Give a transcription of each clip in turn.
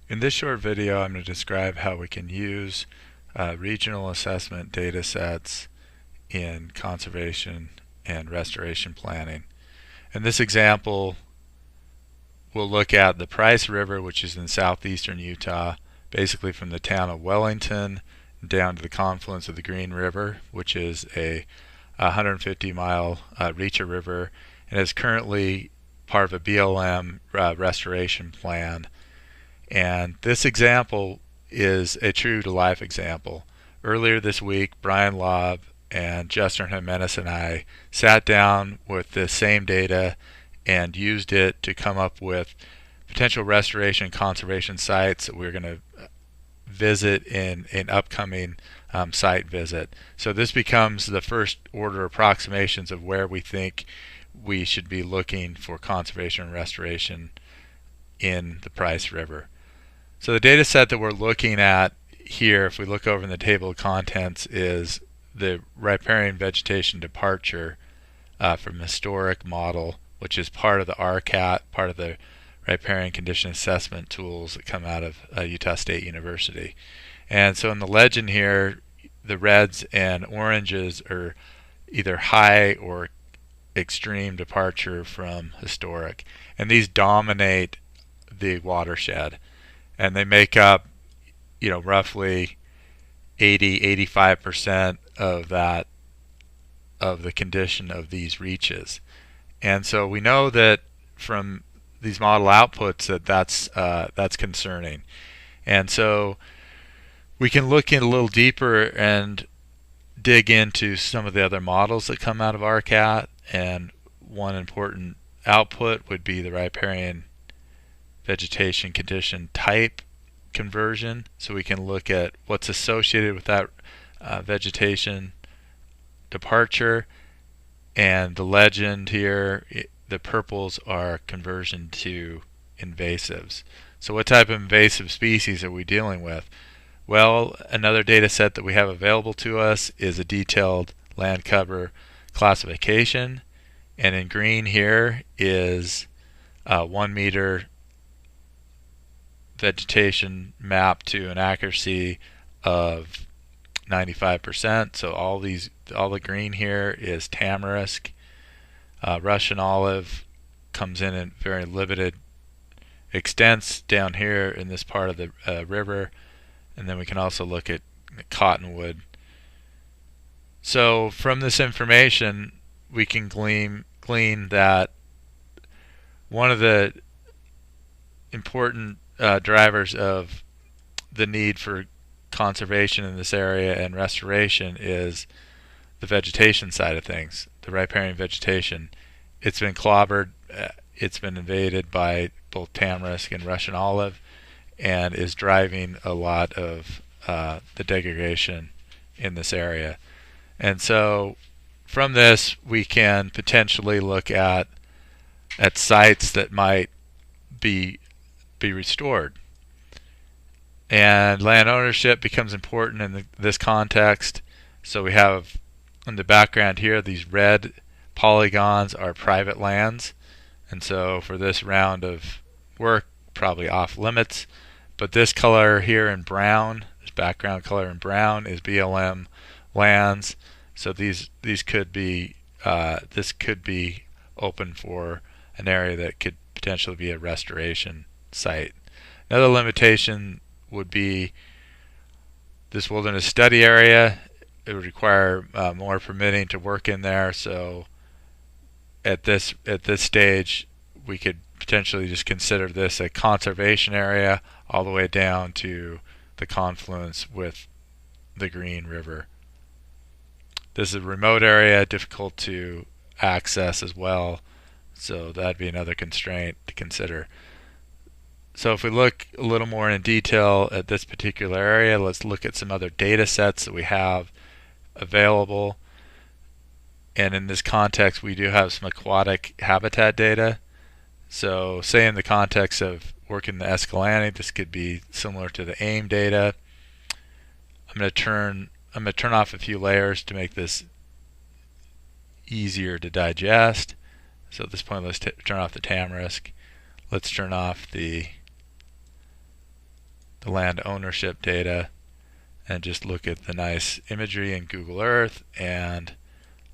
In this short video, I'm going to describe how we can use regional assessment data sets in conservation and restoration planning. In this example, we'll look at the Price River, which is in southeastern Utah, basically from the town of Wellington down to the confluence of the Green River, which is a 150-mile reacher river, and is currently part of a BLM restoration plan. And this example is a true-to-life example. Earlier this week, Brian Lobb and Justin Jimenez and I sat down with the same data and used it to come up with potential restoration and conservation sites that we're going to visit in an upcoming site visit. So this becomes the first order approximations of where we think we should be looking for conservation and restoration in the Price River. So the data set that we're looking at here, if we look over in the table of contents, is the riparian vegetation departure from historic model, which is part of the CAT, part of the riparian condition assessment tools that come out of Utah State University. And so in the legend here, the reds and oranges are either high or extreme departure from historic, and these dominate the watershed, and they make up, roughly 85% of that, of the condition of these reaches. And so we know that from these model outputs that's concerning. And so we can look in a little deeper and dig into some of the other models that come out of RCAT, and one important output would be the riparian vegetation condition type conversion. So we can look at what's associated with that vegetation departure, and the legend here, the purples are conversion to invasives. So what type of invasive species are we dealing with? Well, another data set that we have available to us is a detailed land cover classification, and in green here is 1 meter vegetation map to an accuracy of 95%. So all the green here is tamarisk. Russian olive comes in very limited extents down here in this part of the river, and then we can also look at cottonwood. So from this information, we can glean that one of the important drivers of the need for conservation in this area and restoration is the vegetation side of things, the riparian vegetation. It's been clobbered, it's been invaded by both tamarisk and Russian olive, and is driving a lot of the degradation in this area. And so from this, we can potentially look at sites that might be restored. And land ownership becomes important in this context. So we have in the background here, these red polygons are private lands, and so for this round of work, probably off limits. But this color here in brown, this background color in brown, is BLM lands. So these could be this could be open for an area that could potentially be a restoration site. Another limitation would be this wilderness study area. It would require more permitting to work in there. So at this stage, we could potentially just consider this a conservation area all the way down to the confluence with the Green River. This is a remote area, difficult to access as well, so that'd be another constraint to consider. So if we look a little more in detail at this particular area, let's look at some other data sets that we have available. And in this context, we do have some aquatic habitat data. So say in the context of working the Escalante, this could be similar to the AIM data. I'm going to turn off a few layers to make this easier to digest. So at this point, let's turn off the tamarisk. Let's turn off the the land ownership data and just look at the nice imagery in Google Earth and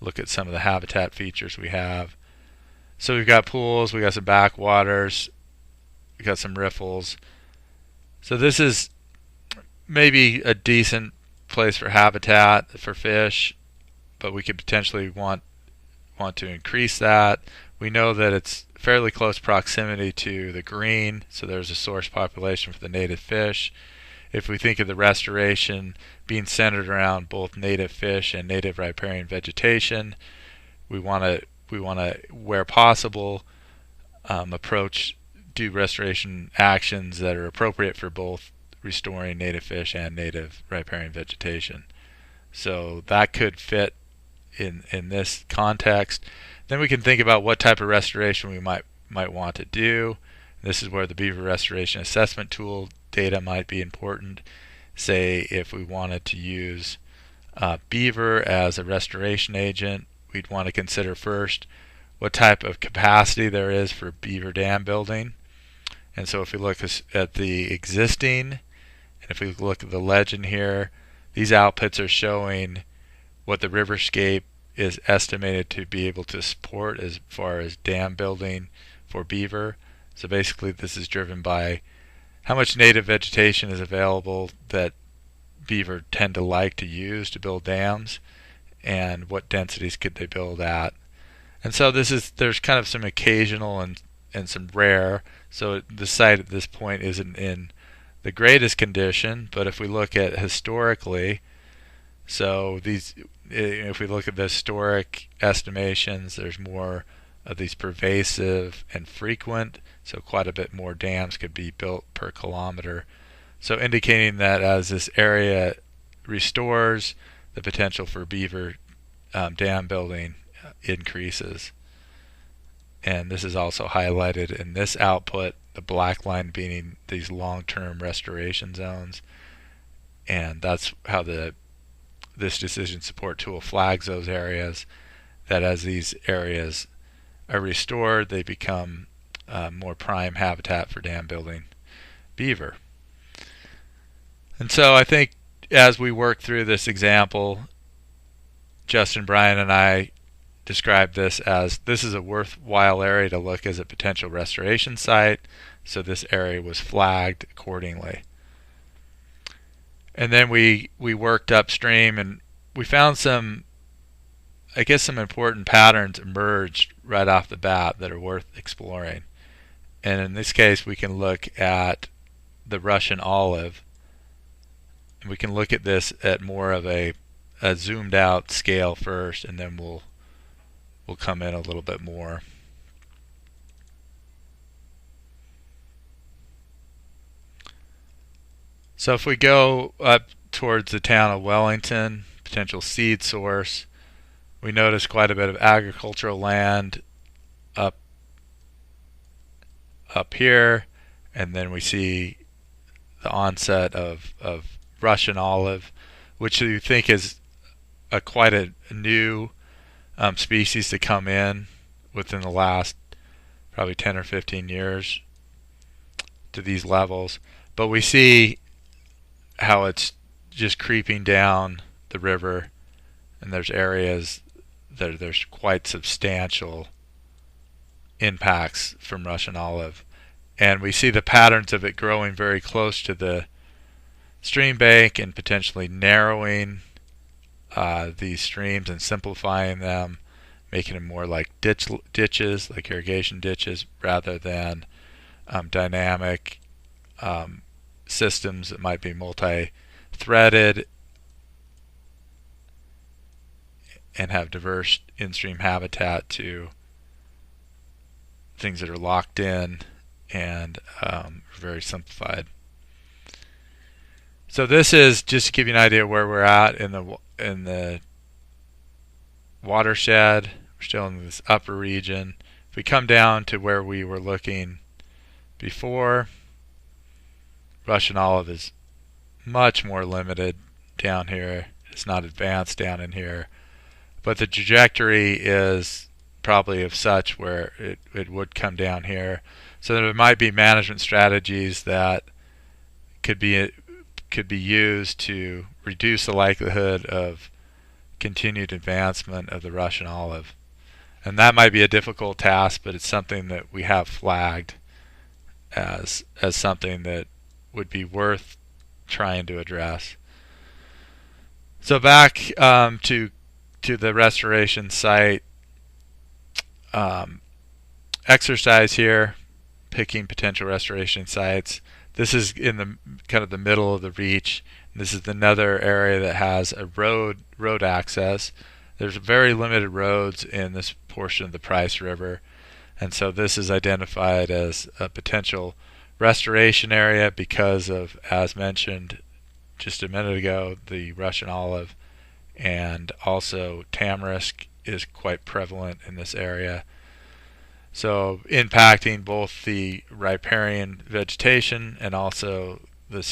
look at some of the habitat features we have. So we've got pools, we got some backwaters, we got some riffles. So this is maybe a decent place for habitat for fish, but we could potentially want to increase that. We know that it's fairly close proximity to the green, so there's a source population for the native fish. If we think of the restoration being centered around both native fish and native riparian vegetation, we want to, where possible, do restoration actions that are appropriate for both restoring native fish and native riparian vegetation. So that could fit in this context. Then we can think about what type of restoration we might want to do. This is where the beaver restoration assessment tool data might be important. Say if we wanted to use beaver as a restoration agent, we'd want to consider first what type of capacity there is for beaver dam building. And so if we look at the existing, and if we look at the legend here, these outputs are showing what the riverscape is estimated to be able to support as far as dam building for beaver. So basically this is driven by how much native vegetation is available that beaver tend to like to use to build dams, and what densities could they build at. And so there's kind of some occasional and some rare. So the site at this point isn't in the greatest condition, but if we look at historically, so if we look at the historic estimations, there's more of these pervasive and frequent, so quite a bit more dams could be built per kilometer. So indicating that as this area restores, the potential for beaver dam building increases. And this is also highlighted in this output, the black line being these long-term restoration zones. And that's how this decision support tool flags those areas, that as these areas are restored, they become more prime habitat for dam building beaver. And so I think as we work through this example, Justin, Brian, and I described this as this is a worthwhile area to look as a potential restoration site, so this area was flagged accordingly. And then we worked upstream and we found some important patterns emerged right off the bat that are worth exploring. And in this case we can look at the Russian olive, and we can look at this at more of a zoomed out scale first, and then we'll come in a little bit more. So if we go up towards the town of Wellington, potential seed source, we notice quite a bit of agricultural land up here, and then we see the onset of Russian olive, which you think is quite a new species to come in within the last probably 10 or 15 years to these levels. But we see how it's just creeping down the river, and there's areas that there's quite substantial impacts from Russian olive. And we see the patterns of it growing very close to the stream bank and potentially narrowing these streams and simplifying them, making them more like ditches, like irrigation ditches, rather than dynamic systems that might be multi-threaded and have diverse in-stream habitat to things that are locked in and very simplified. So this is just to give you an idea where we're at in the watershed. We're still in this upper region. If we come down to where we were looking before, Russian olive is much more limited down here. It's not advanced down in here, but the trajectory is probably of such where it would come down here. So there might be management strategies that could be used to reduce the likelihood of continued advancement of the Russian olive. And that might be a difficult task, but it's something that we have flagged as something that would be worth trying to address. So back to the restoration site exercise here, picking potential restoration sites. This is in the kind of the middle of the reach. This is another area that has a road access. There's very limited roads in this portion of the Price River, and so this is identified as a potential restoration area because of, as mentioned just a minute ago, the Russian olive, and also tamarisk is quite prevalent in this area. So impacting both the riparian vegetation and also the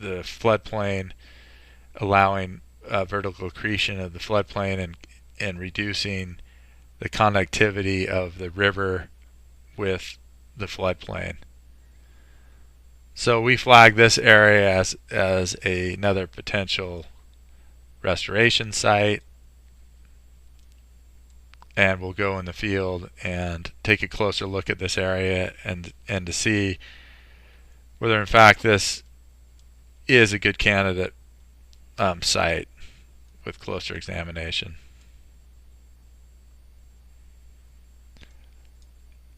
floodplain, allowing vertical accretion of the floodplain and reducing the connectivity of the river with the floodplain. So we flag this area as another potential restoration site, and we'll go in the field and take a closer look at this area and to see whether in fact this is a good candidate site with closer examination.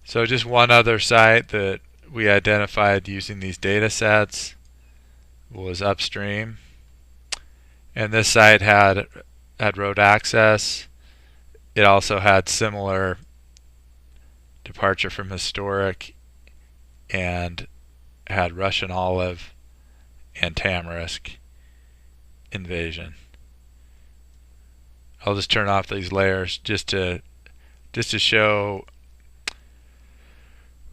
So just one other site that we identified using these data sets was upstream, and this site had road access. It also had similar departure from historic and had Russian olive and tamarisk invasion. I'll just turn off these layers just to show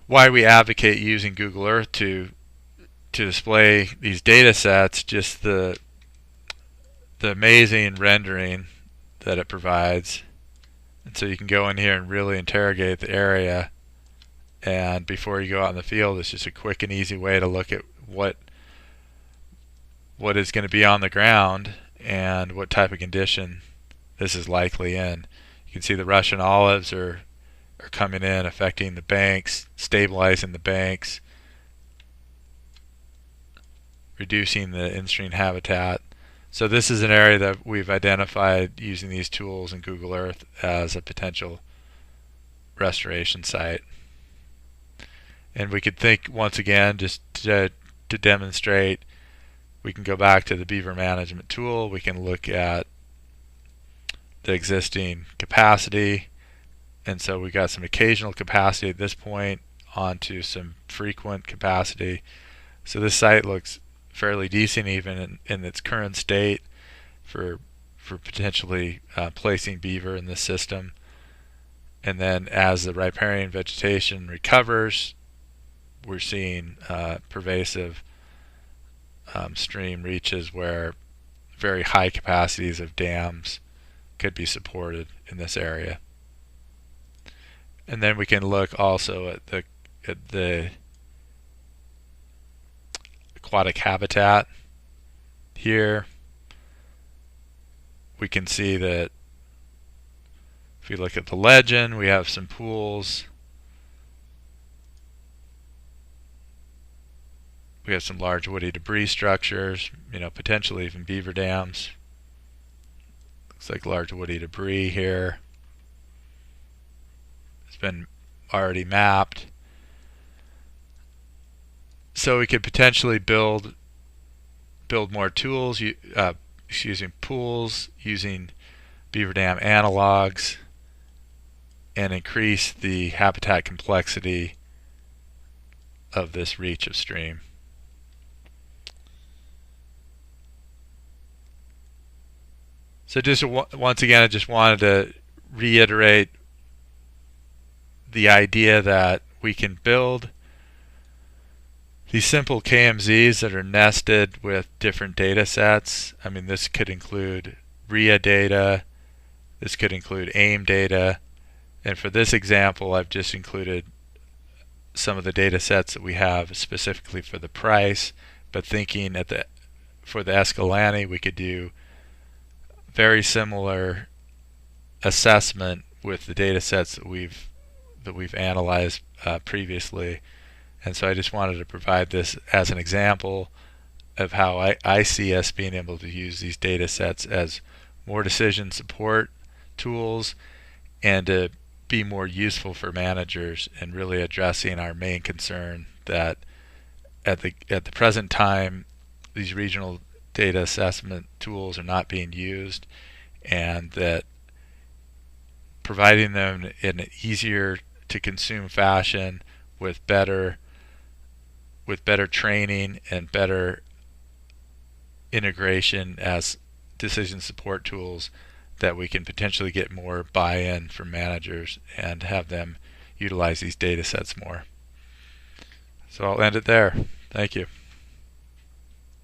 why we advocate using Google Earth to display these data sets, just the amazing rendering that it provides. And so you can go in here and really interrogate the area, and before you go out in the field, it's just a quick and easy way to look at what is going to be on the ground and what type of condition this is likely in. You can see the Russian olives are coming in, affecting the banks, stabilizing the banks, reducing the in-stream habitat. So this is an area that we've identified using these tools in Google Earth as a potential restoration site. And we could think once again, just to demonstrate, we can go back to the beaver management tool. We can look at the existing capacity, and so we got some occasional capacity at this point onto some frequent capacity. So this site looks fairly decent even in its current state for potentially placing beaver in this system. And then as the riparian vegetation recovers, we're seeing pervasive stream reaches where very high capacities of dams could be supported in this area. And then we can look also at the aquatic habitat. Here we can see that if you look at the legend, we have some pools. We have some large woody debris structures, potentially even beaver dams. Looks like large woody debris here. It's been already mapped. So we could potentially build more tools, pools using beaver dam analogs, and increase the habitat complexity of this reach of stream. So just once again, I just wanted to reiterate the idea that we can build these simple KMZs that are nested with different data sets. I mean, this could include RIA data, this could include AIM data, and for this example, I've just included some of the data sets that we have specifically for the price, but thinking for the Escalante, we could do very similar assessment with the data sets that we've analyzed previously. And so I just wanted to provide this as an example of how I see us being able to use these data sets as more decision support tools and to be more useful for managers, and really addressing our main concern that at the present time these regional data assessment tools are not being used, and that providing them in an easier to consume fashion with better training and better integration as decision support tools, that we can potentially get more buy-in from managers and have them utilize these data sets more. So I'll end it there. Thank you.